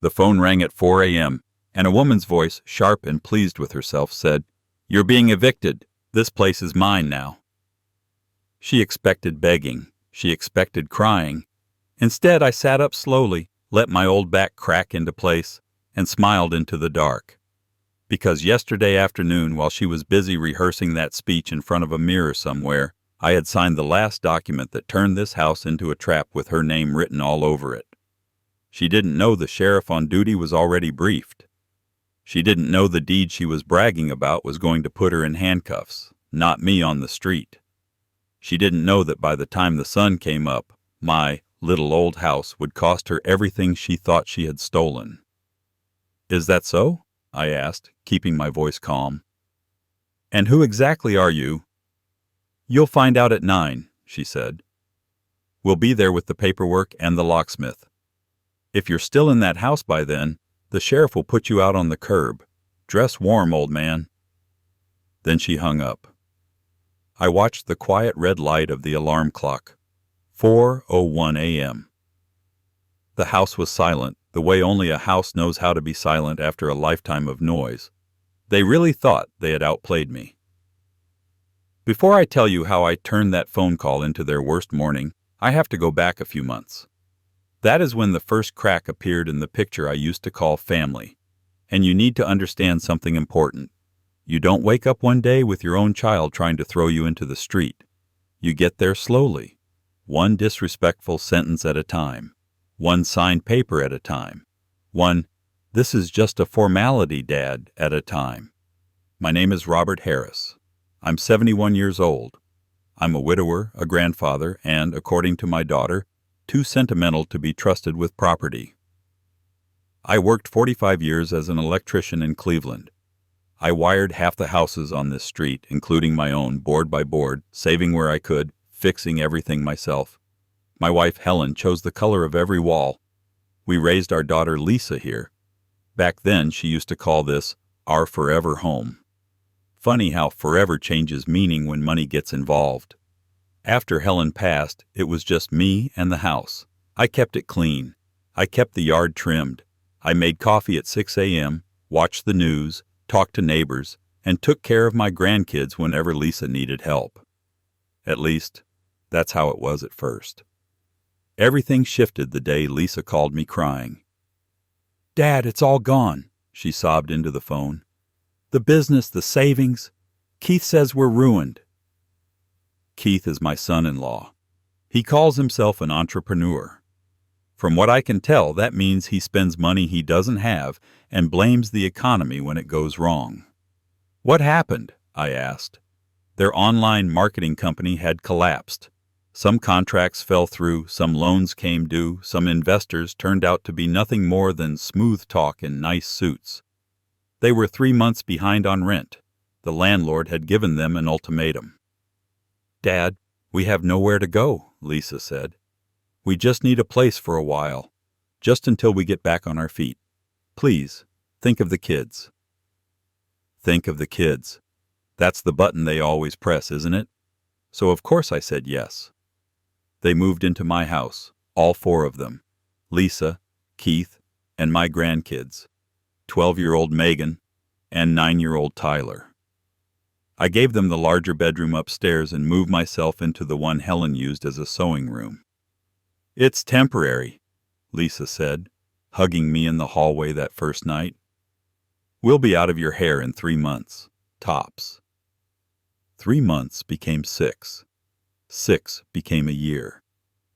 The phone rang at 4 a.m., and a woman's voice, sharp and pleased with herself, said, "You're being evicted. This place is mine now." She expected begging. She expected crying. Instead, I sat up slowly, let my old back crack into place, and smiled into the dark. Because yesterday afternoon, while she was busy rehearsing that speech in front of a mirror somewhere, I had signed the last document that turned this house into a trap with her name written all over it. She didn't know the sheriff on duty was already briefed. She didn't know the deed she was bragging about was going to put her in handcuffs, not me on the street. She didn't know that by the time the sun came up, my little old house would cost her everything she thought she had stolen. "Is that so?" I asked, keeping my voice calm. "And who exactly are you?" "You'll find out at 9, she said. "We'll be there with the paperwork and the locksmith. If you're still in that house by then, the sheriff will put you out on the curb. Dress warm, old man." Then she hung up. I watched the quiet red light of the alarm clock. 4:01 a.m. The house was silent, the way only a house knows how to be silent after a lifetime of noise. They really thought they had outplayed me. Before I tell you how I turned that phone call into their worst morning, I have to go back a few months. That is when the first crack appeared in the picture I used to call family. And you need to understand something important. You don't wake up one day with your own child trying to throw you into the street. You get there slowly, one disrespectful sentence at a time, one signed paper at a time, one, "This is just a formality, Dad," at a time. My name is Robert Harris. I'm 71 years old. I'm a widower, a grandfather, and, according to my daughter, too sentimental to be trusted with property. I worked 45 years as an electrician in Cleveland. I wired half the houses on this street, including my own, board by board, saving where I could, fixing everything myself. My wife Helen chose the color of every wall. We raised our daughter Lisa here. Back then, she used to call this our forever home. Funny how forever changes meaning when money gets involved. After Helen passed, it was just me and the house. I kept it clean. I kept the yard trimmed. I made coffee at 6 a.m., watched the news, talked to neighbors, and took care of my grandkids whenever Lisa needed help. At least, that's how it was at first. Everything shifted the day Lisa called me crying. "Dad, it's all gone," she sobbed into the phone. "The business, the savings. Keith says we're ruined." Keith is my son-in-law. He calls himself an entrepreneur. From what I can tell, that means he spends money he doesn't have and blames the economy when it goes wrong. "What happened?" I asked. Their online marketing company had collapsed. Some contracts fell through, some loans came due, some investors turned out to be nothing more than smooth talk in nice suits. They were 3 months behind on rent. The landlord had given them an ultimatum. "Dad, we have nowhere to go," Lisa said. "We just need a place for a while, just until we get back on our feet. Please, think of the kids." Think of the kids. That's the button they always press, isn't it? So of course I said yes. They moved into my house, all 4 of them, Lisa, Keith, and my grandkids, 12-year-old Megan and 9-year-old Tyler. I gave them the larger bedroom upstairs and moved myself into the one Helen used as a sewing room. "It's temporary," Lisa said, hugging me in the hallway that first night. "We'll be out of your hair in 3 months, tops." 3 months became 6. 6 became a year.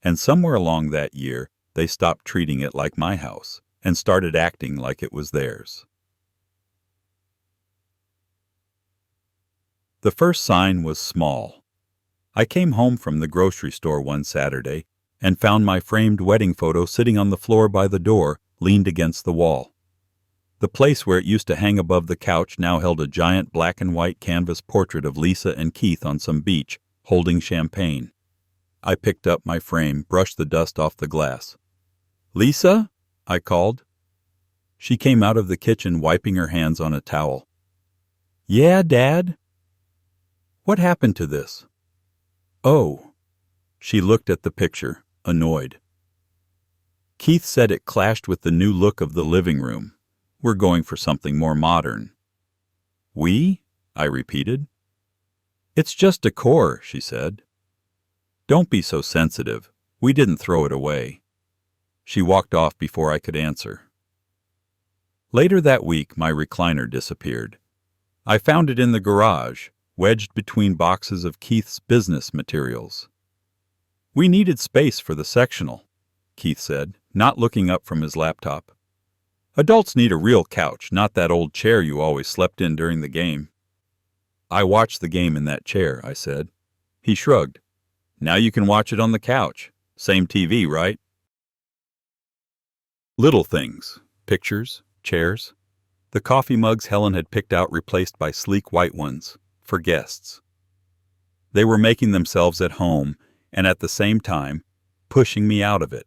And somewhere along that year, they stopped treating it like my house and started acting like it was theirs. The first sign was small. I came home from the grocery store one Saturday and found my framed wedding photo sitting on the floor by the door, leaned against the wall. The place where it used to hang above the couch now held a giant black and white canvas portrait of Lisa and Keith on some beach, holding champagne. I picked up my frame, brushed the dust off the glass. "Lisa?" I called. She came out of the kitchen wiping her hands on a towel. "Yeah, Dad?" "What happened to this?" "Oh." She looked at the picture, annoyed. Keith said it clashed with the new look of the living room. We're going for something more modern. We? I repeated. It's just decor, she said. Don't be so sensitive. We didn't throw it away. She walked off before I could answer. Later that week, my recliner disappeared. I found it in the garage, wedged between boxes of Keith's business materials. We needed space for the sectional, Keith said, not looking up from his laptop. Adults need a real couch, not that old chair you always slept in during the game. I watched the game in that chair, I said. He shrugged. Now you can watch it on the couch. Same TV, right? Little things. Pictures, chairs. The coffee mugs Helen had picked out replaced by sleek white ones, for guests. They were making themselves at home, and at the same time, pushing me out of it.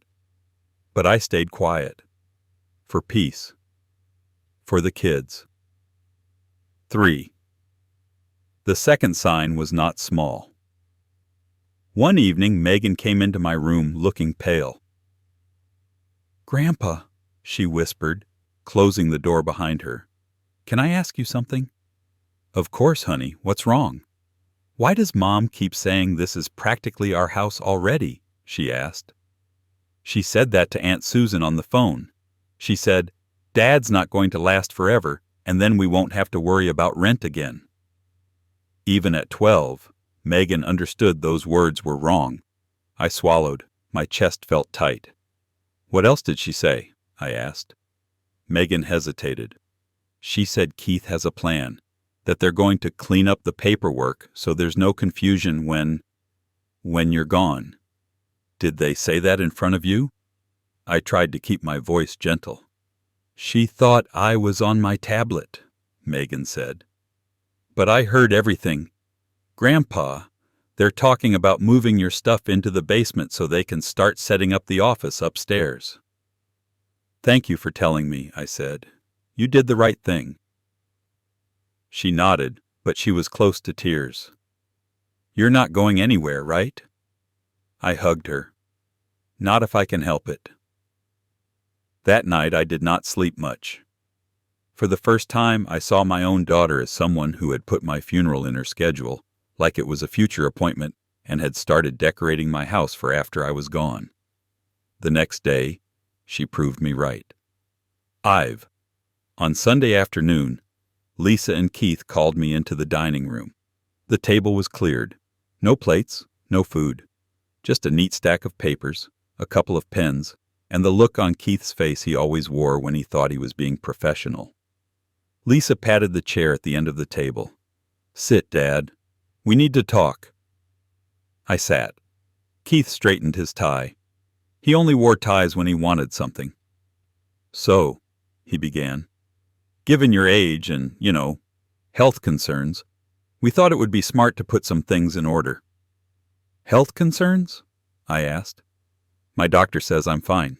But I stayed quiet. For peace. For the kids. 3. The second sign was not small. One evening, Megan came into my room looking pale. "Grandpa," she whispered, closing the door behind her. "Can I ask you something?" "Of course, honey. What's wrong?" "Why does Mom keep saying this is practically our house already?" she asked. "She said that to Aunt Susan on the phone. She said, 'Dad's not going to last forever, and then we won't have to worry about rent again.'" Even at 12, Megan understood those words were wrong. I swallowed. My chest felt tight. "What else did she say?" I asked. Megan hesitated. "She said Keith has a plan, that they're going to clean up the paperwork so there's no confusion when you're gone." "Did they say that in front of you?" I tried to keep my voice gentle. "She thought I was on my tablet," Megan said. "But I heard everything. Grandpa, they're talking about moving your stuff into the basement so they can start setting up the office upstairs." "Thank you for telling me," I said. "You did the right thing." She nodded, but she was close to tears. "You're not going anywhere, right?" I hugged her. "Not if I can help it." That night I did not sleep much. For the first time, I saw my own daughter as someone who had put my funeral in her schedule, like it was a future appointment, and had started decorating my house for after I was gone. The next day, she proved me right. On Sunday afternoon, Lisa and Keith called me into the dining room. The table was cleared. No plates, no food. Just a neat stack of papers, a couple of pens, and the look on Keith's face he always wore when he thought he was being professional. Lisa patted the chair at the end of the table. "Sit, Dad. We need to talk." I sat. Keith straightened his tie. He only wore ties when he wanted something. "So," he began, "given your age and, health concerns, we thought it would be smart to put some things in order." "Health concerns?" I asked. "My doctor says I'm fine."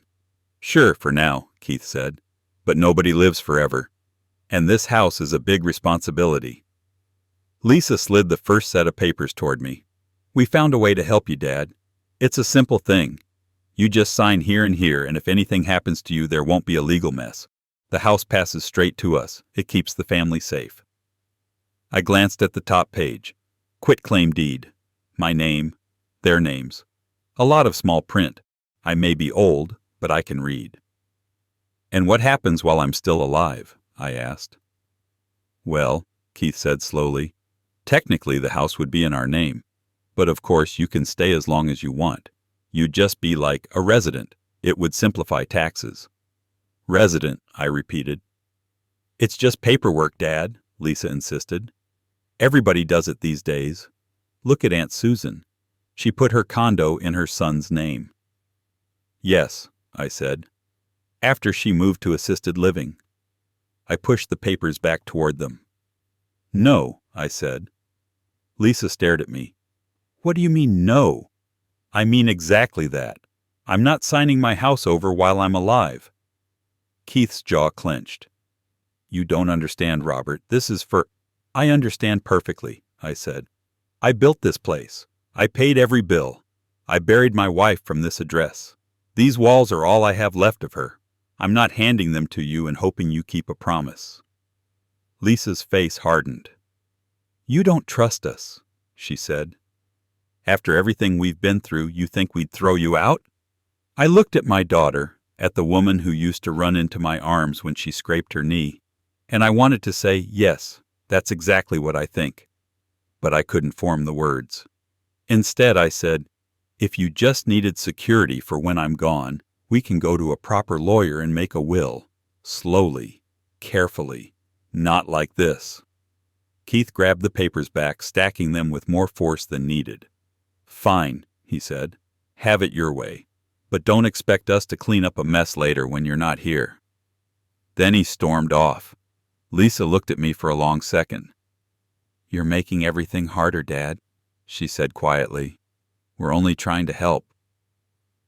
"Sure, for now," Keith said, "but nobody lives forever. And this house is a big responsibility." Lisa slid the first set of papers toward me. "We found a way to help you, Dad. It's a simple thing. You just sign here and here, and if anything happens to you, there won't be a legal mess. The house passes straight to us. It keeps the family safe." I glanced at the top page. Quitclaim deed. My name. Their names. A lot of small print. I may be old, but I can read. "And what happens while I'm still alive?" I asked. "Well," Keith said slowly, "technically the house would be in our name. But of course you can stay as long as you want. You'd just be like a resident. It would simplify taxes." "Resident," I repeated. "It's just paperwork, Dad," Lisa insisted. "Everybody does it these days. Look at Aunt Susan. She put her condo in her son's name." "Yes," I said, "after she moved to assisted living." I pushed the papers back toward them. "No," I said. Lisa stared at me. "What do you mean, no?" "I mean exactly that. I'm not signing my house over while I'm alive." Keith's jaw clenched. "You don't understand, Robert. This is for—" "I understand perfectly," I said. "I built this place. I paid every bill. I buried my wife from this address. These walls are all I have left of her. I'm not handing them to you and hoping you keep a promise." Lisa's face hardened. "You don't trust us," she said. "After everything we've been through, you think we'd throw you out?" I looked at my daughter, at the woman who used to run into my arms when she scraped her knee, and I wanted to say, yes, that's exactly what I think. But I couldn't form the words. Instead, I said, "If you just needed security for when I'm gone, we can go to a proper lawyer and make a will. Slowly, carefully, not like this." Keith grabbed the papers back, stacking them with more force than needed. "Fine," he said. "Have it your way. But don't expect us to clean up a mess later when you're not here." Then he stormed off. Lisa looked at me for a long second. "You're making everything harder, Dad," she said quietly. "We're only trying to help."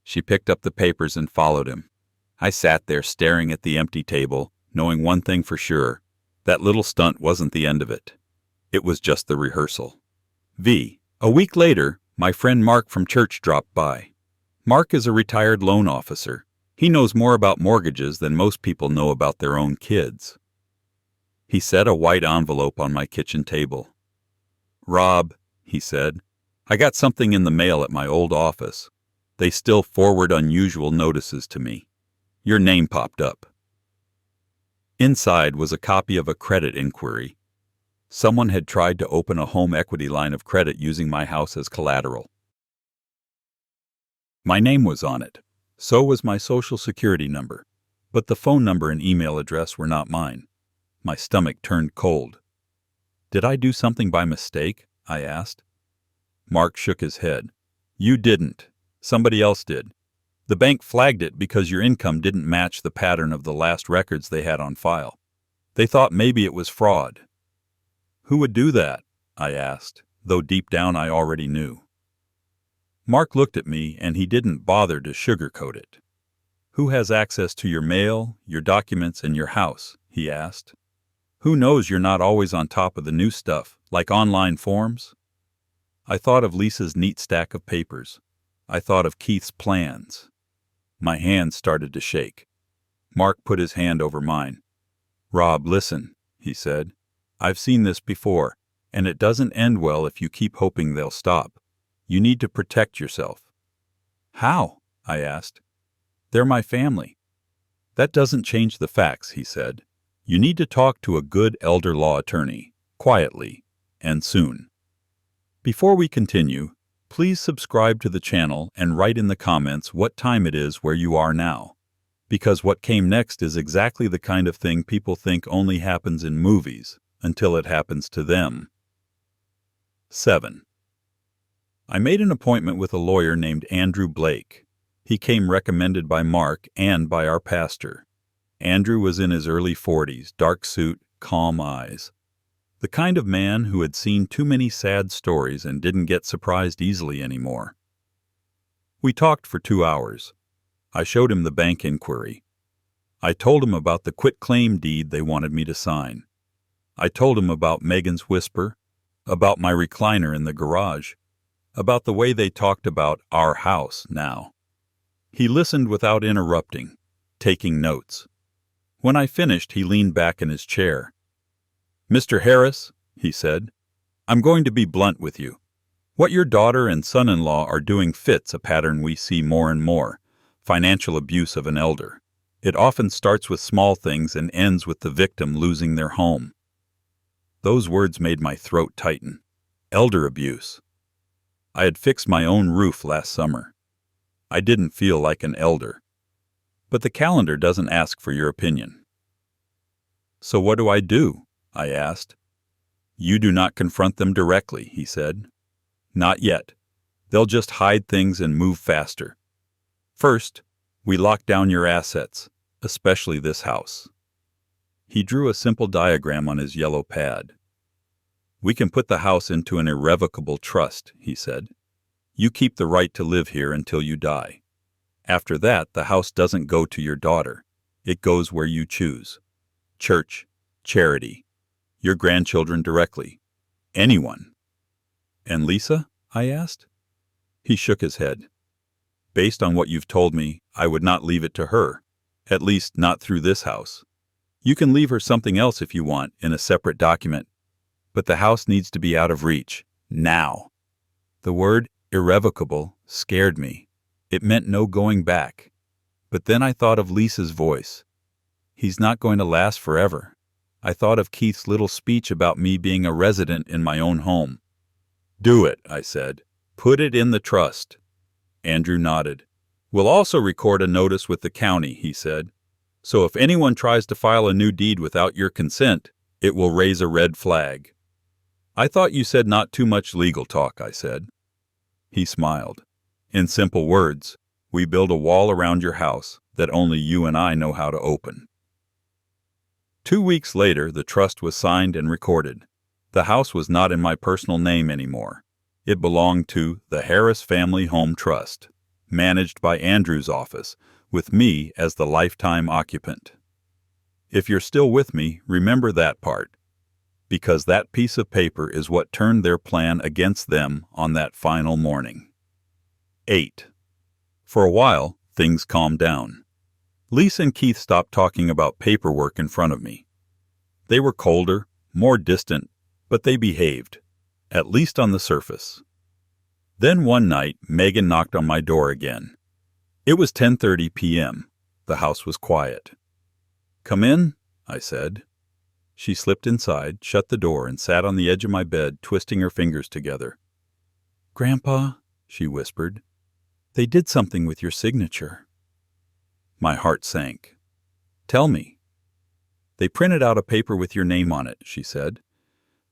She picked up the papers and followed him. I sat there staring at the empty table, knowing one thing for sure. That little stunt wasn't the end of it. It was just the rehearsal. A week later, my friend Mark from church dropped by. Mark is a retired loan officer. He knows more about mortgages than most people know about their own kids. He set a white envelope on my kitchen table. "Rob," he said, "I got something in the mail at my old office. They still forward unusual notices to me. Your name popped up." Inside was a copy of a credit inquiry. Someone had tried to open a home equity line of credit using my house as collateral. My name was on it. So was my social security number. But the phone number and email address were not mine. My stomach turned cold. "Did I do something by mistake?" I asked. Mark shook his head. "You didn't. Somebody else did. The bank flagged it because your income didn't match the pattern of the last records they had on file. They thought maybe it was fraud." "Who would do that?" I asked, though deep down I already knew. Mark looked at me, and he didn't bother to sugarcoat it. "Who has access to your mail, your documents, and your house?" he asked. "Who knows you're not always on top of the new stuff, like online forms?" I thought of Lisa's neat stack of papers. I thought of Keith's plans. My hands started to shake. Mark put his hand over mine. "Rob, listen," he said. "I've seen this before, and it doesn't end well if you keep hoping they'll stop. You need to protect yourself." "How?" I asked. "They're my family." "That doesn't change the facts," he said. "You need to talk to a good elder law attorney, quietly, and soon." Before we continue, please subscribe to the channel and write in the comments what time it is where you are now, because what came next is exactly the kind of thing people think only happens in movies until it happens to them. 7. I made an appointment with a lawyer named Andrew Blake. He came recommended by Mark and by our pastor. Andrew was in his early 40s, dark suit, calm eyes. The kind of man who had seen too many sad stories and didn't get surprised easily anymore. We talked for 2 hours. I showed him the bank inquiry. I told him about the quitclaim deed they wanted me to sign. I told him about Megan's whisper, about my recliner in the garage, about the way they talked about our house now. He listened without interrupting, taking notes. When I finished, he leaned back in his chair. "Mr. Harris," he said, "I'm going to be blunt with you. What your daughter and son-in-law are doing fits a pattern we see more and more, financial abuse of an elder. It often starts with small things and ends with the victim losing their home." Those words made my throat tighten. Elder abuse. I had fixed my own roof last summer. I didn't feel like an elder. But the calendar doesn't ask for your opinion. "So what do I do?" I asked. "You do not confront them directly," he said. "Not yet. They'll just hide things and move faster. First, we lock down your assets, especially this house." He drew a simple diagram on his yellow pad. "We can put the house into an irrevocable trust," he said. "You keep the right to live here until you die. After that, the house doesn't go to your daughter. It goes where you choose. Church, charity, your grandchildren directly, anyone." "And Lisa?" I asked. He shook his head. "Based on what you've told me, I would not leave it to her. At least, not through this house. You can leave her something else if you want, in a separate document. But the house needs to be out of reach. Now. The word irrevocable scared me. It meant no going back. But then I thought of Lisa's voice. He's not going to last forever. I thought of Keith's little speech about me being a resident in my own home. Do it, I said. Put it in the trust. Andrew nodded. We'll also record a notice with the county, he said. So if anyone tries to file a new deed without your consent, it will raise a red flag. I thought you said not too much legal talk, I said. He smiled. In simple words, we build a wall around your house that only you and I know how to open. 2 weeks later, the trust was signed and recorded. The house was not in my personal name anymore. It belonged to the Harris Family Home Trust, managed by Andrew's office, with me as the lifetime occupant. If you're still with me, remember that part, because that piece of paper is what turned their plan against them on that final morning. 8. For a while, things calmed down. Lisa and Keith stopped talking about paperwork in front of me. They were colder, more distant, but they behaved, at least on the surface. Then one night, Megan knocked on my door again. It was 10:30 p.m. The house was quiet. Come in, I said. She slipped inside, shut the door, and sat on the edge of my bed, twisting her fingers together. Grandpa, she whispered, they did something with your signature. My heart sank. Tell me. They printed out a paper with your name on it, she said.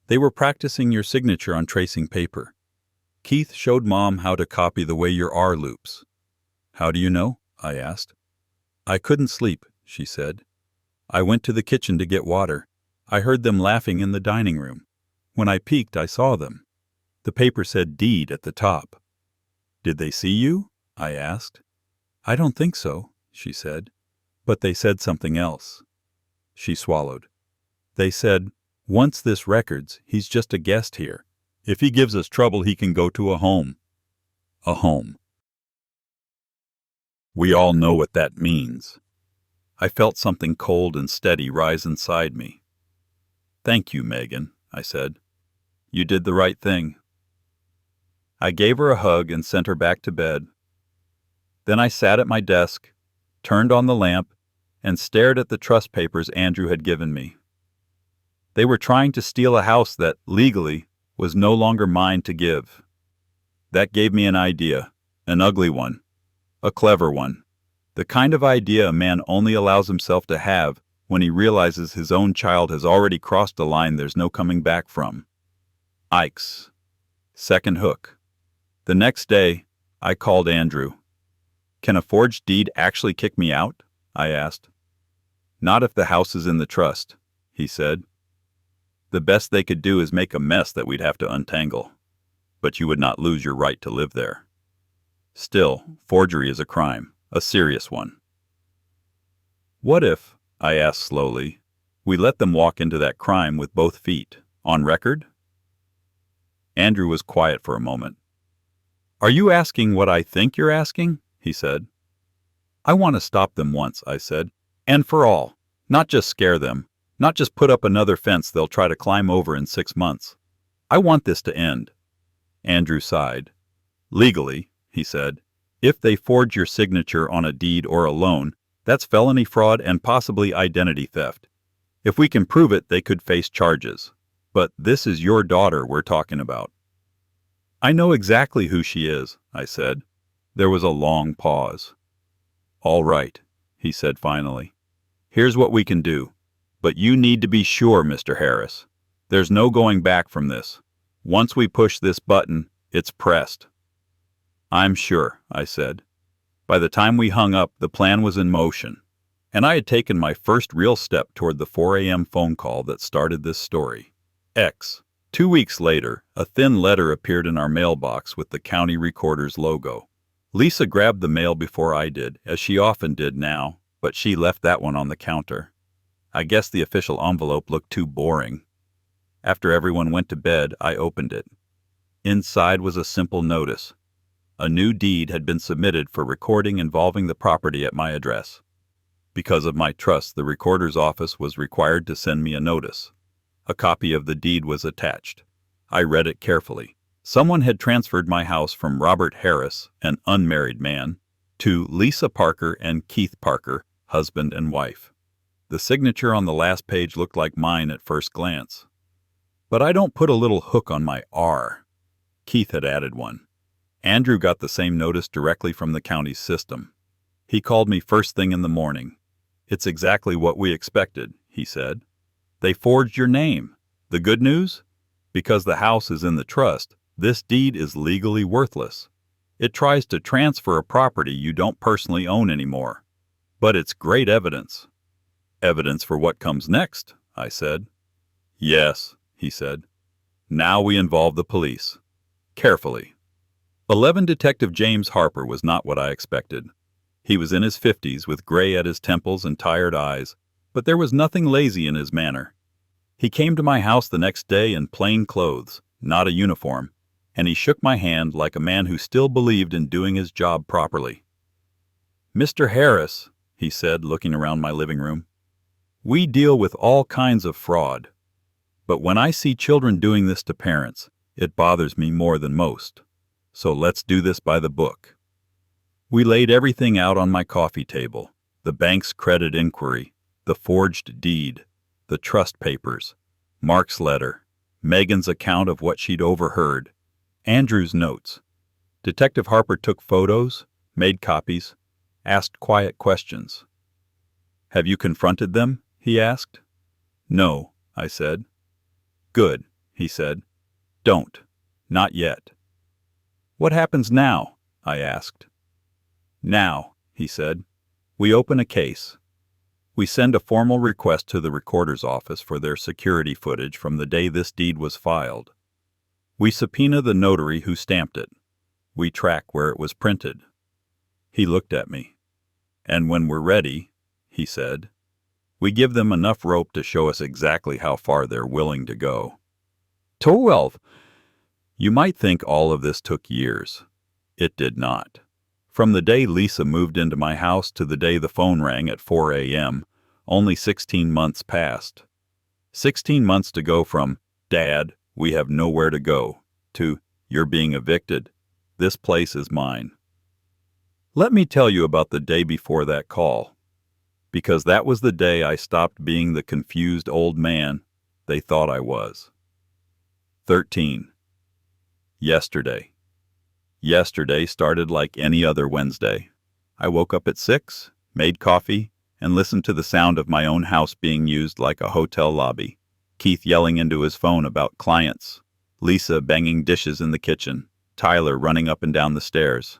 They were practicing your signature on tracing paper. Keith showed Mom how to copy the way your R loops. How do you know? I asked. I couldn't sleep, she said. I went to the kitchen to get water. I heard them laughing in the dining room. When I peeked, I saw them. The paper said deed at the top. Did they see you? I asked. I don't think so, she said. But they said something else. She swallowed. They said, once this records, he's just a guest here. If he gives us trouble, he can go to a home. A home. We all know what that means. I felt something cold and steady rise inside me. Thank you, Megan, I said. You did the right thing. I gave her a hug and sent her back to bed. Then I sat at my desk, turned on the lamp, and stared at the trust papers Andrew had given me. They were trying to steal a house that, legally, was no longer mine to give. That gave me an idea, an ugly one, a clever one, the kind of idea a man only allows himself to have when he realizes his own child has already crossed a line there's no coming back from. Ike's. Second hook. The next day, I called Andrew. Can a forged deed actually kick me out? I asked. Not if the house is in the trust, he said. The best they could do is make a mess that we'd have to untangle. But you would not lose your right to live there. Still, forgery is a crime, a serious one. What if, I asked slowly, we let them walk into that crime with both feet, on record? Andrew was quiet for a moment. Are you asking what I think you're asking? He said. I want to stop them once, I said, and for all, not just scare them, not just put up another fence they'll try to climb over in 6 months. I want this to end. Andrew sighed. Legally, he said, if they forge your signature on a deed or a loan, that's felony fraud and possibly identity theft. If we can prove it, they could face charges. But this is your daughter we're talking about. I know exactly who she is, I said. There was a long pause. All right, he said finally. Here's what we can do. But you need to be sure, Mr. Harris. There's no going back from this. Once we push this button, it's pressed. I'm sure, I said. By the time we hung up, the plan was in motion, and I had taken my first real step toward the 4 a.m. phone call that started this story. X. 2 weeks later, a thin letter appeared in our mailbox with the county recorder's logo. Lisa grabbed the mail before I did, as she often did now, but she left that one on the counter. I guess the official envelope looked too boring. After everyone went to bed, I opened it. Inside was a simple notice. A new deed had been submitted for recording involving the property at my address. Because of my trust, the recorder's office was required to send me a notice. A copy of the deed was attached. I read it carefully. Someone had transferred my house from Robert Harris, an unmarried man, to Lisa Parker and Keith Parker, husband and wife. The signature on the last page looked like mine at first glance. But I don't put a little hook on my R. Keith had added one. Andrew got the same notice directly from the county's system. He called me first thing in the morning. "It's exactly what we expected," he said. "They forged your name. The good news? Because the house is in the trust, this deed is legally worthless. It tries to transfer a property you don't personally own anymore. But it's great evidence." "Evidence for what comes next," I said. "Yes," he said. "Now we involve the police. Carefully." 11 Detective James Harper was not what I expected. He was in his 50s with gray at his temples and tired eyes, but there was nothing lazy in his manner. He came to my house the next day in plain clothes, not a uniform, and he shook my hand like a man who still believed in doing his job properly. "Mr. Harris," he said, looking around my living room, "we deal with all kinds of fraud. But when I see children doing this to parents, it bothers me more than most. So let's do this by the book." We laid everything out on my coffee table: the bank's credit inquiry, the forged deed, the trust papers, Mark's letter, Megan's account of what she'd overheard, Andrew's notes. Detective Harper took photos, made copies, asked quiet questions. "Have you confronted them?" he asked. "No," I said. "Good," he said. "Don't. Not yet." "What happens now?" I asked. "Now," he said, "we open a case. We send a formal request to the recorder's office for their security footage from the day this deed was filed. We subpoena the notary who stamped it. We track where it was printed." He looked at me. "And when we're ready," he said, "we give them enough rope to show us exactly how far they're willing to go." 12. You might think all of this took years. It did not. From the day Lisa moved into my house to the day the phone rang at 4 a.m., only 16 months passed. 16 months to go from, "Dad, we have nowhere to go," to, "You're being evicted. This place is mine." Let me tell you about the day before that call, because that was the day I stopped being the confused old man they thought I was. 13. Yesterday. Yesterday started like any other Wednesday. I woke up at 6, made coffee, and listened to the sound of my own house being used like a hotel lobby. Keith yelling into his phone about clients, Lisa banging dishes in the kitchen, Tyler running up and down the stairs,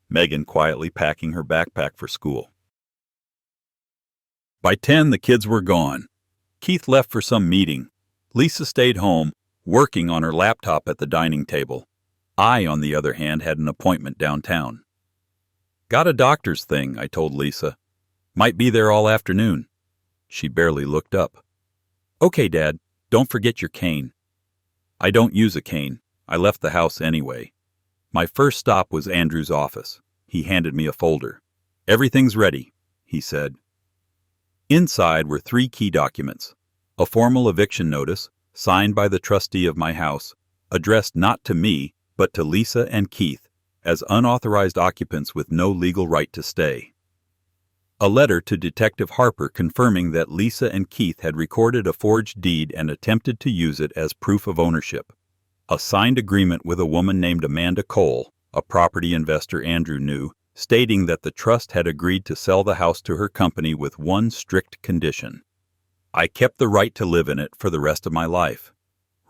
Megan quietly packing her backpack for school. By 10, the kids were gone. Keith left for some meeting. Lisa stayed home, working on her laptop at the dining table. I, on the other hand, had an appointment downtown. "Got a doctor's thing," I told Lisa. "Might be there all afternoon." She barely looked up. "Okay, Dad, don't forget your cane." I don't use a cane. I left the house anyway. My first stop was Andrew's office. He handed me a folder. "Everything's ready," he said. Inside were 3 key documents: a formal eviction notice, signed by the trustee of my house, addressed not to me, but to Lisa and Keith, as unauthorized occupants with no legal right to stay. A letter to Detective Harper confirming that Lisa and Keith had recorded a forged deed and attempted to use it as proof of ownership. A signed agreement with a woman named Amanda Cole, a property investor Andrew knew, stating that the trust had agreed to sell the house to her company with one strict condition: I kept the right to live in it for the rest of my life,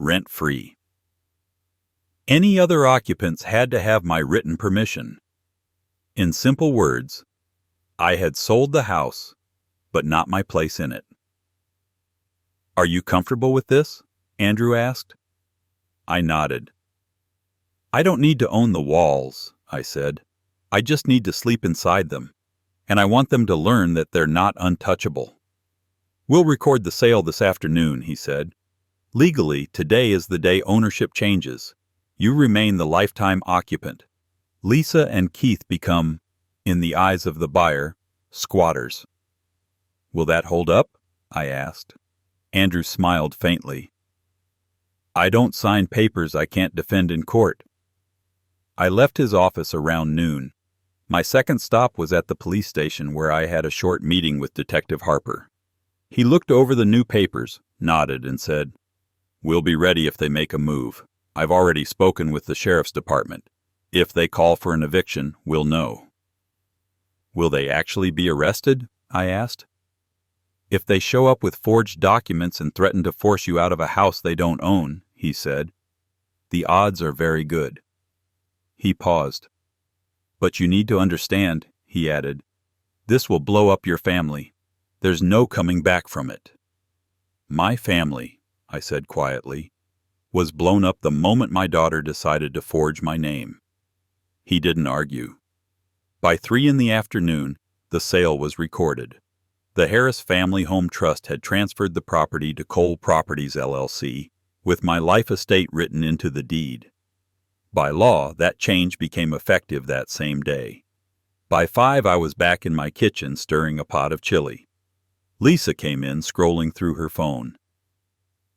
rent-free. Any other occupants had to have my written permission. In simple words, I had sold the house, but not my place in it. "Are you comfortable with this?" Andrew asked. I nodded. "I don't need to own the walls," I said. "I just need to sleep inside them, and I want them to learn that they're not untouchable." "We'll record the sale this afternoon," he said. "Legally, today is the day ownership changes. You remain the lifetime occupant. Lisa and Keith become, in the eyes of the buyer, squatters. Will that hold up? I asked. Andrew smiled faintly. I don't sign papers I can't defend in court. I left his office around noon. My second stop was at the police station where I had a short meeting with Detective Harper. He looked over the new papers, nodded, and said, "We'll be ready if they make a move. I've already spoken with the sheriff's department. If they call for an eviction, we'll know." "Will they actually be arrested?" I asked. "If they show up with forged documents and threaten to force you out of a house they don't own," he said, "the odds are very good." He paused. "But you need to understand," he added, "this will blow up your family. There's no coming back from it." "My family," I said quietly, "was blown up the moment my daughter decided to forge my name." He didn't argue. By 3 p.m, the sale was recorded. The Harris Family Home Trust had transferred the property to Cole Properties, LLC, with my life estate written into the deed. By law, that change became effective that same day. By 5, I was back in my kitchen stirring a pot of chili. Lisa came in, scrolling through her phone.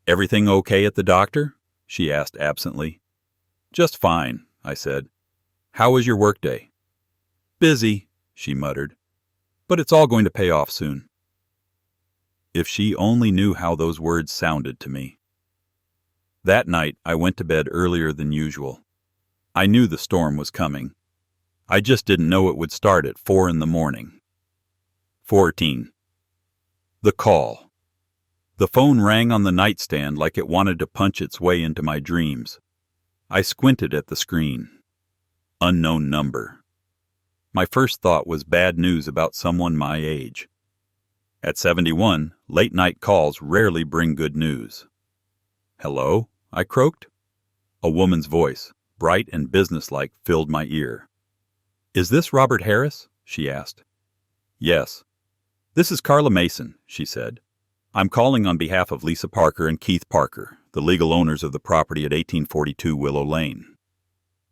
"Everything okay at the doctor?" she asked absently. "Just fine," I said. "How was your workday?" "Busy," she muttered. "But it's all going to pay off soon." If she only knew how those words sounded to me. That night, I went to bed earlier than usual. I knew the storm was coming. I just didn't know it would start at 4 a.m. 14. The call. The phone rang on the nightstand like it wanted to punch its way into my dreams. I squinted at the screen. Unknown number. My first thought was bad news about someone my age. At 71, late-night calls rarely bring good news. "Hello?" I croaked. A woman's voice, bright and businesslike, filled my ear. "Is this Robert Harris?" she asked. "Yes." "This is Carla Mason," she said. "I'm calling on behalf of Lisa Parker and Keith Parker, the legal owners of the property at 1842 Willow Lane.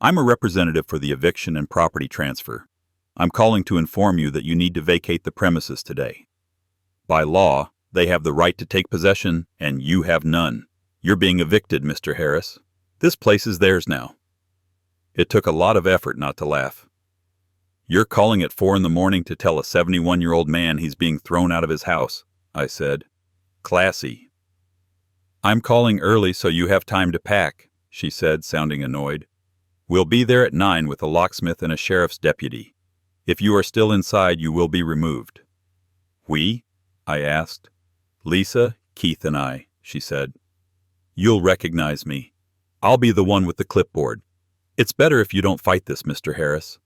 I'm a representative for the eviction and property transfer. I'm calling to inform you that you need to vacate the premises today. By law, they have the right to take possession, and you have none. You're being evicted, Mr. Harris. This place is theirs now." It took a lot of effort not to laugh. "You're calling at 4 a.m. to tell a 71-year-old man he's being thrown out of his house," I said. "Classy." "I'm calling early so you have time to pack," she said, sounding annoyed. "We'll be there at 9 with a locksmith and a sheriff's deputy. If you are still inside, you will be removed." "We?" I asked. "Lisa, Keith, and I," she said. "You'll recognize me. I'll be the one with the clipboard. It's better if you don't fight this, Mr. Harris.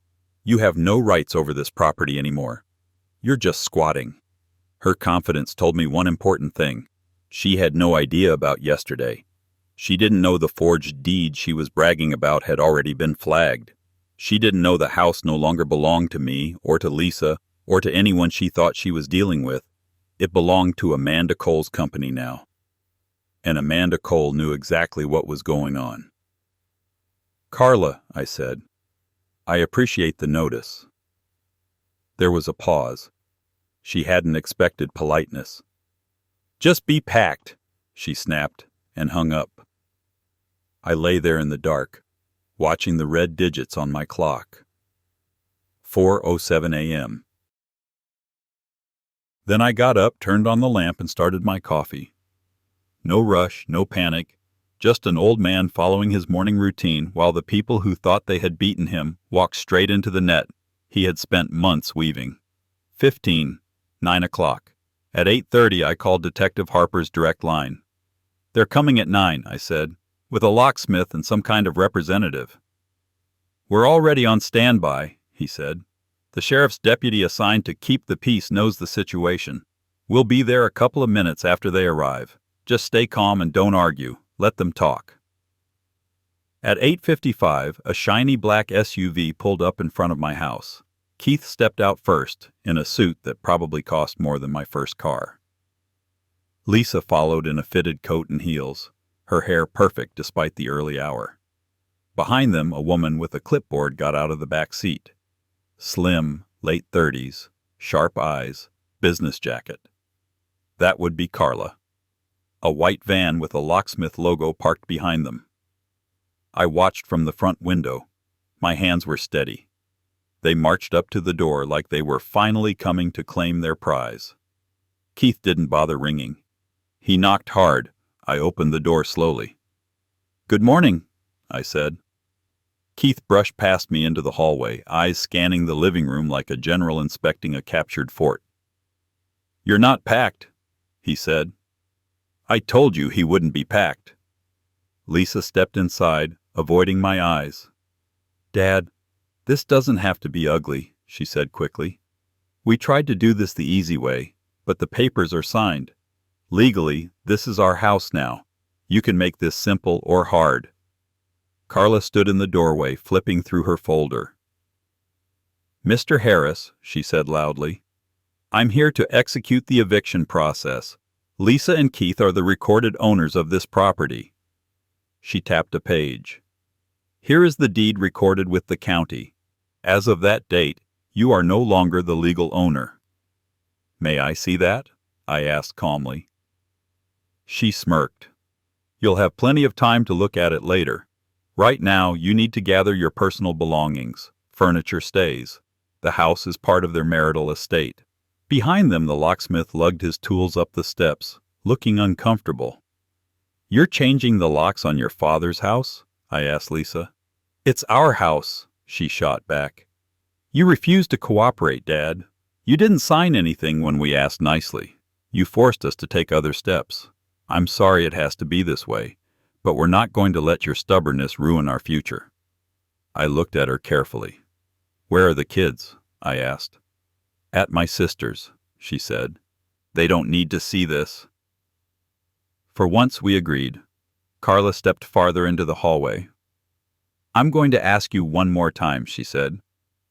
You have no rights over this property anymore. You're just squatting." Her confidence told me one important thing. She had no idea about yesterday. She didn't know the forged deed she was bragging about had already been flagged. She didn't know the house no longer belonged to me or to Lisa or to anyone she thought she was dealing with. It belonged to Amanda Cole's company now. And Amanda Cole knew exactly what was going on. "Carla," I said, "I appreciate the notice." There was a pause. She hadn't expected politeness. "Just be packed," she snapped, and hung up. I lay there in the dark, watching the red digits on my clock. 4:07 a.m. Then I got up, turned on the lamp, and started my coffee. No rush, no panic, just an old man following his morning routine while the people who thought they had beaten him walked straight into the net he had spent months weaving. 9 o'clock. At 8:30 I called Detective Harper's direct line. "They're coming at 9, I said, "with a locksmith and some kind of representative." "We're already on standby," he said. "The sheriff's deputy assigned to keep the peace knows the situation. We'll be there a couple of minutes after they arrive. Just stay calm and don't argue. Let them talk." At 8:55, a shiny black SUV pulled up in front of my house. Keith stepped out first, in a suit that probably cost more than my first car. Lisa followed in a fitted coat and heels, her hair perfect despite the early hour. Behind them, a woman with a clipboard got out of the back seat. Slim, late 30s, sharp eyes, business jacket. That would be Carla. A white van with a locksmith logo parked behind them. I watched from the front window. My hands were steady. They marched up to the door like they were finally coming to claim their prize. Keith didn't bother ringing. He knocked hard. I opened the door slowly. "Good morning," I said. Keith brushed past me into the hallway, eyes scanning the living room like a general inspecting a captured fort. "You're not packed," he said. I told you he wouldn't be packed. Lisa stepped inside, avoiding my eyes. "Dad, this doesn't have to be ugly," she said quickly. "We tried to do this the easy way, but the papers are signed. Legally, this is our house now. You can make this simple or hard." Carla stood in the doorway, flipping through her folder. "Mr. Harris," she said loudly, "I'm here to execute the eviction process. Lisa and Keith are the recorded owners of this property." She tapped a page. "Here is the deed recorded with the county. As of that date, you are no longer the legal owner." "May I see that?" I asked calmly. She smirked. "You'll have plenty of time to look at it later. Right now, you need to gather your personal belongings. Furniture stays. The house is part of their marital estate." Behind them, the locksmith lugged his tools up the steps, looking uncomfortable. "You're changing the locks on your father's house?" I asked Lisa. "It's our house," she shot back. "You refused to cooperate, Dad. You didn't sign anything when we asked nicely. You forced us to take other steps. I'm sorry it has to be this way, but we're not going to let your stubbornness ruin our future." I looked at her carefully. "Where are the kids?" I asked. "At my sister's," she said. "They don't need to see this." For once we agreed. Carla stepped farther into the hallway. "I'm going to ask you one more time," she said.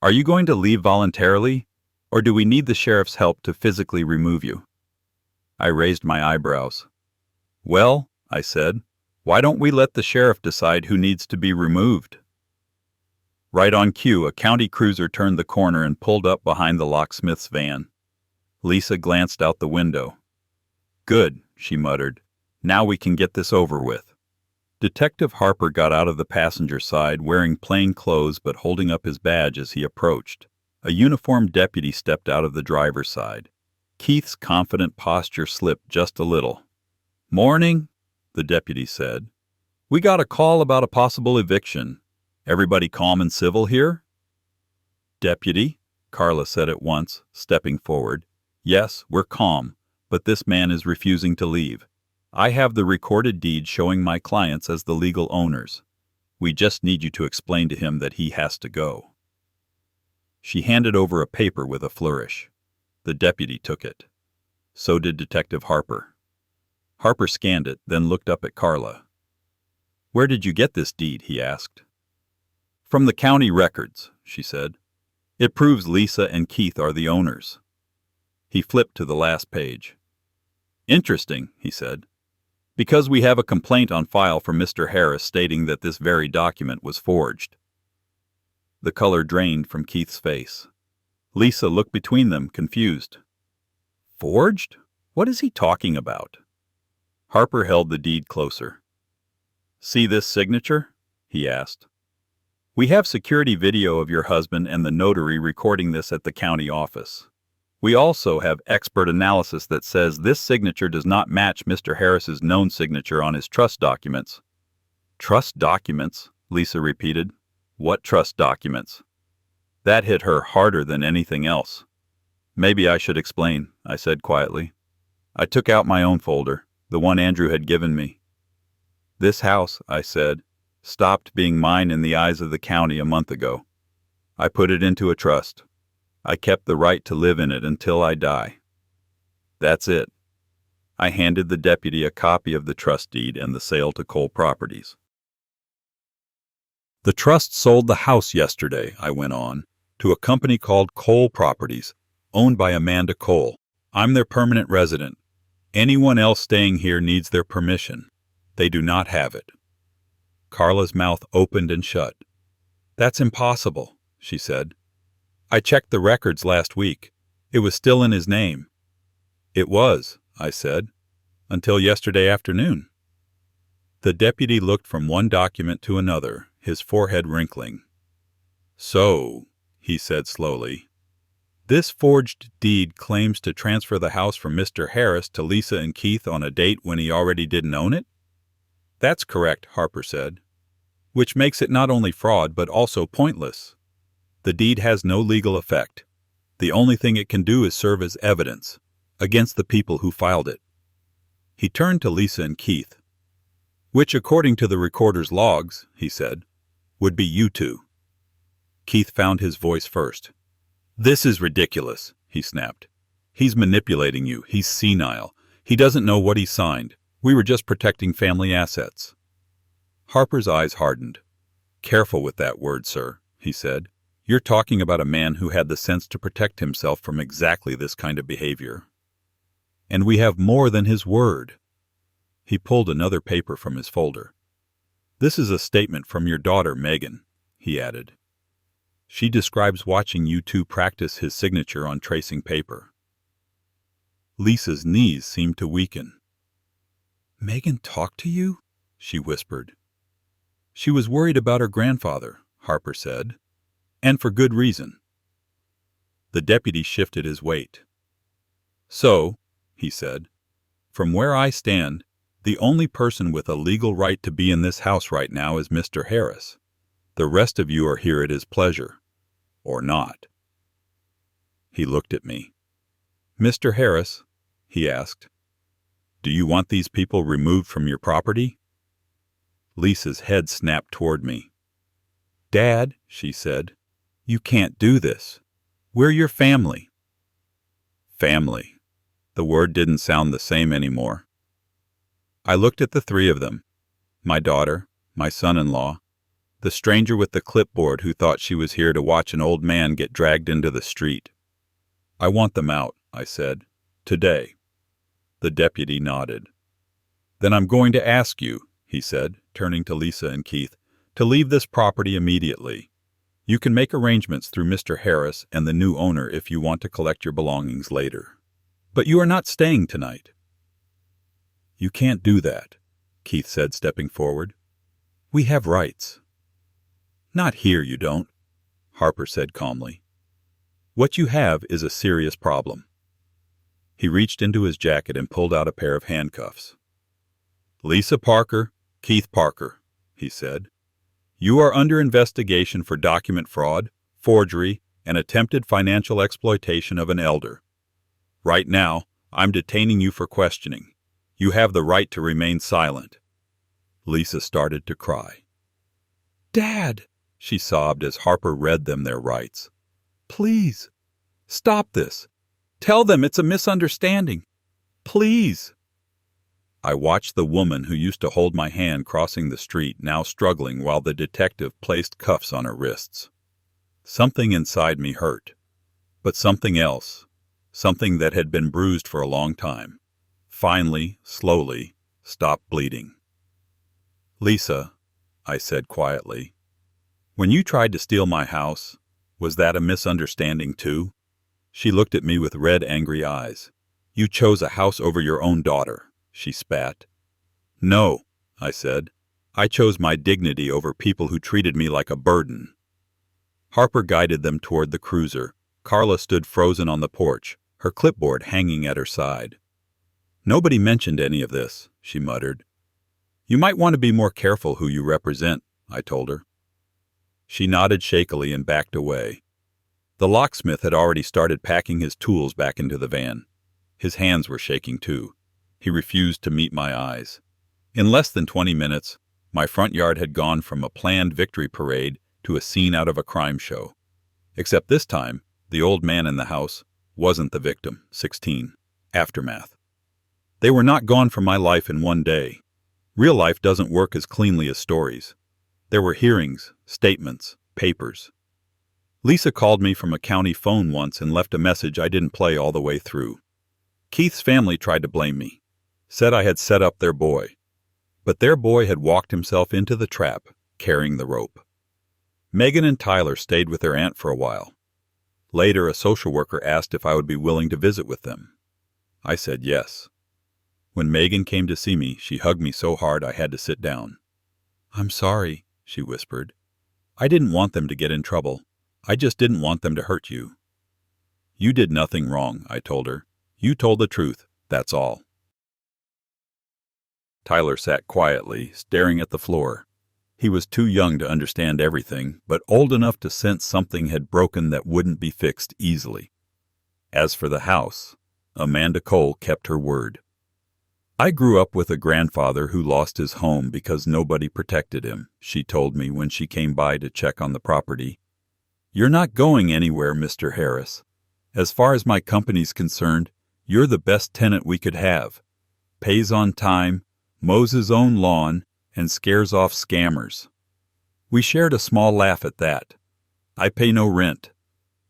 "Are you going to leave voluntarily, or do we need the sheriff's help to physically remove you?" I raised my eyebrows. "Well," I said, "why don't we let the sheriff decide who needs to be removed?" Right on cue, a county cruiser turned the corner and pulled up behind the locksmith's van. Lisa glanced out the window. "Good," she muttered. "Now we can get this over with." Detective Harper got out of the passenger side, wearing plain clothes but holding up his badge as he approached. A uniformed deputy stepped out of the driver's side. Keith's confident posture slipped just a little. "Morning," the deputy said. "We got a call about a possible eviction. Everybody calm and civil here?" "Deputy," Carla said at once, stepping forward. "Yes, we're calm, but this man is refusing to leave. I have the recorded deed showing my clients as the legal owners. We just need you to explain to him that he has to go." She handed over a paper with a flourish. The deputy took it. So did Detective Harper. Harper scanned it, then looked up at Carla. "Where did you get this deed?" he asked. "From the county records," she said. "It proves Lisa and Keith are the owners." He flipped to the last page. "Interesting," he said. "Because we have a complaint on file from Mr. Harris stating that this very document was forged." The color drained from Keith's face. Lisa looked between them, confused. "Forged? What is he talking about?" Harper held the deed closer. "See this signature?" he asked. "We have security video of your husband and the notary recording this at the county office. We also have expert analysis that says this signature does not match Mr. Harris's known signature on his trust documents." "Trust documents?" Lisa repeated. "What trust documents?" That hit her harder than anything else. "Maybe I should explain," I said quietly. I took out my own folder, the one Andrew had given me. "This house," I said, "stopped being mine in the eyes of the county a month ago. I put it into a trust. I kept the right to live in it until I die. That's it." I handed the deputy a copy of the trust deed and the sale to Cole Properties. "The trust sold the house yesterday," I went on, "to a company called Cole Properties, owned by Amanda Cole. I'm their permanent resident. Anyone else staying here needs their permission. They do not have it." Carla's mouth opened and shut. "That's impossible," she said. "I checked the records last week. It was still in his name." "It was," I said, "until yesterday afternoon." The deputy looked from one document to another, his forehead wrinkling. "So," he said slowly, "this forged deed claims to transfer the house from Mr. Harris to Lisa and Keith on a date when he already didn't own it?" "That's correct," Harper said, "which makes it not only fraud but also pointless. The deed has no legal effect. The only thing it can do is serve as evidence against the people who filed it." He turned to Lisa and Keith. "Which, according to the recorder's logs," he said, "would be you two." Keith found his voice first. "This is ridiculous," he snapped. "He's manipulating you. He's senile. He doesn't know what he signed. We were just protecting family assets." Harper's eyes hardened. "Careful with that word, sir," he said. "You're talking about a man who had the sense to protect himself from exactly this kind of behavior. And we have more than his word." He pulled another paper from his folder. "This is a statement from your daughter, Megan," he added. "She describes watching you two practice his signature on tracing paper." Lisa's knees seemed to weaken. "Megan talked to you?" she whispered. "She was worried about her grandfather," Harper said, "and for good reason." The deputy shifted his weight. "So," he said, "from where I stand, the only person with a legal right to be in this house right now is Mr. Harris. The rest of you are here at his pleasure. Or not." He looked at me. "Mr. Harris," he asked, "do you want these people removed from your property?" Lisa's head snapped toward me. "Dad," she said, "you can't do this. We're your family." Family. The word didn't sound the same anymore. I looked at the three of them, my daughter, my son-in-law, the stranger with the clipboard who thought she was here to watch an old man get dragged into the street. "I want them out," I said. "Today." The deputy nodded. "Then I'm going to ask you," he said, turning to Lisa and Keith, "to leave this property immediately. You can make arrangements through Mr. Harris and the new owner if you want to collect your belongings later. But you are not staying tonight." "You can't do that," Keith said, stepping forward. "We have rights." "Not here, you don't," Harper said calmly. "What you have is a serious problem." He reached into his jacket and pulled out a pair of handcuffs. "Lisa Parker, Keith Parker," he said, "you are under investigation for document fraud, forgery, and attempted financial exploitation of an elder. Right now, I'm detaining you for questioning. You have the right to remain silent." Lisa started to cry. "Dad," she sobbed as Harper read them their rights. "Please, stop this. Tell them it's a misunderstanding. Please." I watched the woman who used to hold my hand crossing the street now struggling while the detective placed cuffs on her wrists. Something inside me hurt, but something else, something that had been bruised for a long time, finally, slowly, stopped bleeding. "Lisa," I said quietly, "when you tried to steal my house, was that a misunderstanding too?" She looked at me with red, angry eyes. "You chose a house over your own daughter," she spat. "No," I said. "I chose my dignity over people who treated me like a burden." Harper guided them toward the cruiser. Carla stood frozen on the porch, her clipboard hanging at her side. "Nobody mentioned any of this," she muttered. "You might want to be more careful who you represent," I told her. She nodded shakily and backed away. The locksmith had already started packing his tools back into the van. His hands were shaking too. He refused to meet my eyes. In less than 20 minutes, my front yard had gone from a planned victory parade to a scene out of a crime show. Except this time, the old man in the house wasn't the victim. 16. Aftermath. They were not gone from my life in one day. Real life doesn't work as cleanly as stories. There were hearings, statements, papers. Lisa called me from a county phone once and left a message I didn't play all the way through. Keith's family tried to blame me, said I had set up their boy. But their boy had walked himself into the trap, carrying the rope. Megan and Tyler stayed with their aunt for a while. Later, a social worker asked if I would be willing to visit with them. I said yes. When Megan came to see me, she hugged me so hard I had to sit down. "I'm sorry," she whispered. "I didn't want them to get in trouble. I just didn't want them to hurt you." "You did nothing wrong," I told her. "You told the truth, that's all." Tyler sat quietly, staring at the floor. He was too young to understand everything, but old enough to sense something had broken that wouldn't be fixed easily. As for the house, Amanda Cole kept her word. "I grew up with a grandfather who lost his home because nobody protected him," she told me when she came by to check on the property. "You're not going anywhere, Mr. Harris. As far as my company's concerned, you're the best tenant we could have. Pays on time, mows his own lawn, and scares off scammers." We shared a small laugh at that. "I pay no rent.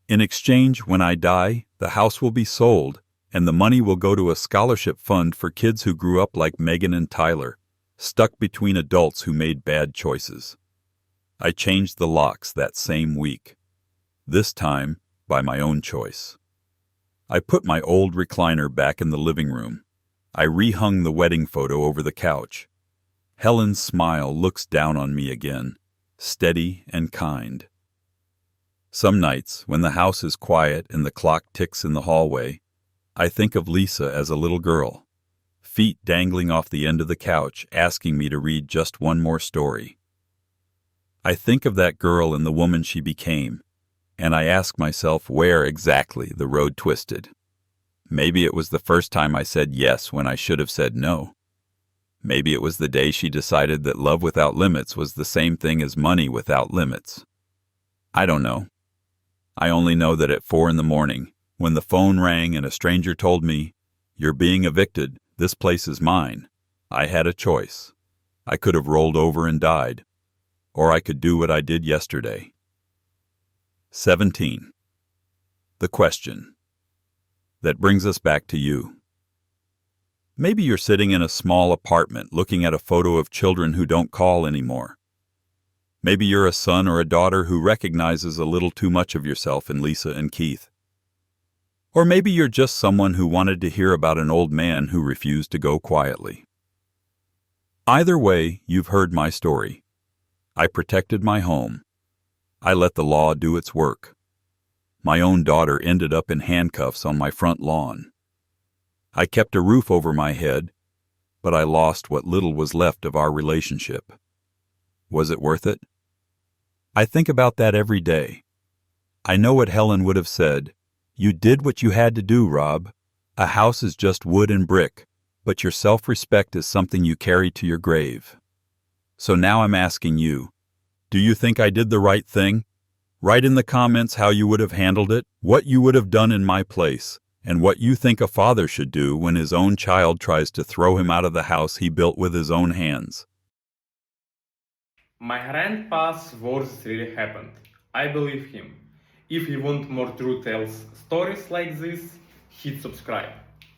In exchange, when I die, the house will be sold, and the money will go to a scholarship fund for kids who grew up like Megan and Tyler, stuck between adults who made bad choices." I changed the locks that same week. This time, by my own choice. I put my old recliner back in the living room. I rehung the wedding photo over the couch. Helen's smile looks down on me again, steady and kind. Some nights, when the house is quiet and the clock ticks in the hallway, I think of Lisa as a little girl, feet dangling off the end of the couch, asking me to read just one more story. I think of that girl and the woman she became, and I ask myself where exactly the road twisted. Maybe it was the first time I said yes when I should have said no. Maybe it was the day she decided that love without limits was the same thing as money without limits. I don't know. I only know that at 4 a.m, when the phone rang and a stranger told me, "You're being evicted, this place is mine," I had a choice. I could have rolled over and died, or I could do what I did yesterday. 17. The question. That brings us back to you. Maybe you're sitting in a small apartment looking at a photo of children who don't call anymore. Maybe you're a son or a daughter who recognizes a little too much of yourself in Lisa and Keith. Or maybe you're just someone who wanted to hear about an old man who refused to go quietly. Either way, you've heard my story. I protected my home. I let the law do its work. My own daughter ended up in handcuffs on my front lawn. I kept a roof over my head, but I lost what little was left of our relationship. Was it worth it? I think about that every day. I know what Helen would have said. "You did what you had to do, Rob. A house is just wood and brick, but your self-respect is something you carry to your grave." So now I'm asking you, do you think I did the right thing? Write in the comments how you would have handled it, what you would have done in my place, and what you think a father should do when his own child tries to throw him out of the house he built with his own hands. My grandpa's worst really happened. I believe him. If you want more true tales stories like this, hit subscribe.